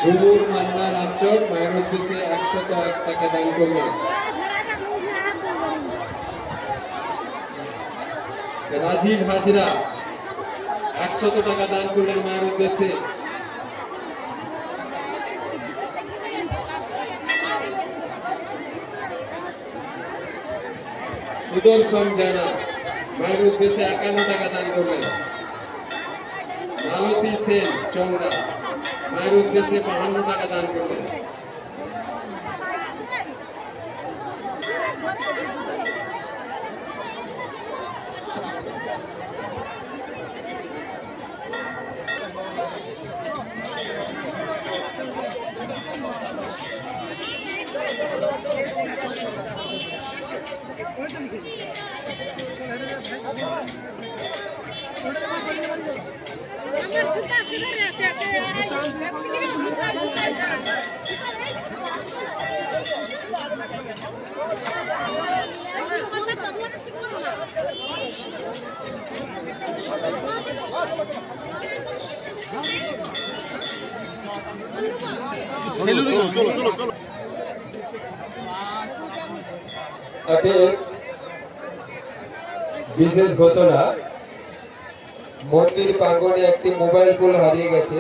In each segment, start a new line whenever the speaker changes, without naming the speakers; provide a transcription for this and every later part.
ঝুমুর মান্না রাজ্যক মায়ের উদ্দেশ্যে 101 টাকা দান করলেন। রাজীব হাজরা 100 টাকা দান করলেন মায়ের উদ্দেশ্যে। সুদর্শন জানা মায়ের উদ্দেশ্যে 51 টাকা দান করলেন। মালতী সেন চৌড়া মায়ের উদ্দেশ্যে 52 টাকা দান করলেন। বিশেষ ঘোষণা, মন্দির প্রাঙ্গণে একটি মোবাইল ফোন হারিয়ে গেছে।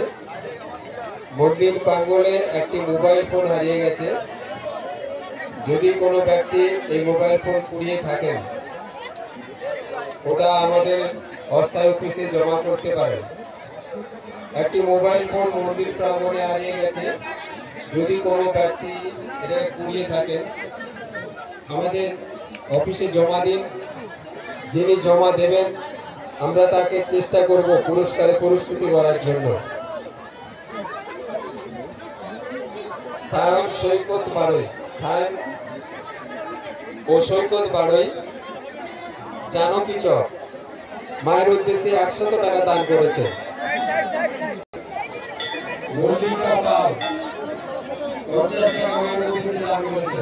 মন্দির প্রাঙ্গণে একটি মোবাইল ফোন হারিয়ে গেছে। যদি কোনো ব্যক্তি এই মোবাইল ফোন কুড়িয়ে থাকেন, ওটা আমাদের অস্থায়ী অফিসে জমা করতে পারেন। একটি মোবাইল ফোন মন্দির প্রাঙ্গণে হারিয়ে গেছে। যদি কোনো ব্যক্তি এটা কুড়িয়ে থাকেন, আমাদের অফিসে জমা দিন। যিনি জমা দেবেন আমরা তাকে চেষ্টা করব পুরস্কারে পুরস্কৃত করার জন্য। সায়ন সৈকত বাড়ই, সায়ন ও সৈকত বাড়ই জানকী চক মায়ের উদ্দেশ্যে 100 টাকা দান করেছে। মল্লিকা পাল 50 টাকা মায়ের উদ্দেশ্যে দান করেছে।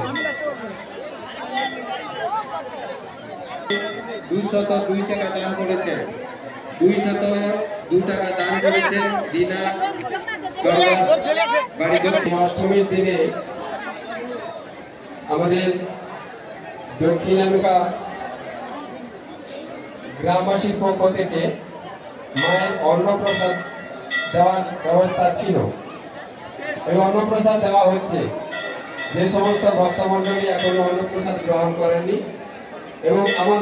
202 টাকা দান করেছে। 202 টাকা দান করেছে দিনা বাড়ি। অষ্টমীর দিনে আমাদের দক্ষিণানুকা গ্রামবাসীর পক্ষ থেকে মায়ের অন্নপ্রসাদ দেওয়ার ব্যবস্থা ছিল। এই অন্নপ্রসাদ দেওয়া হচ্ছে। যে সমস্ত ভক্তমণ্ডলী এখনো অন্নপ্রসাদ গ্রহণ করেননি এবং আমার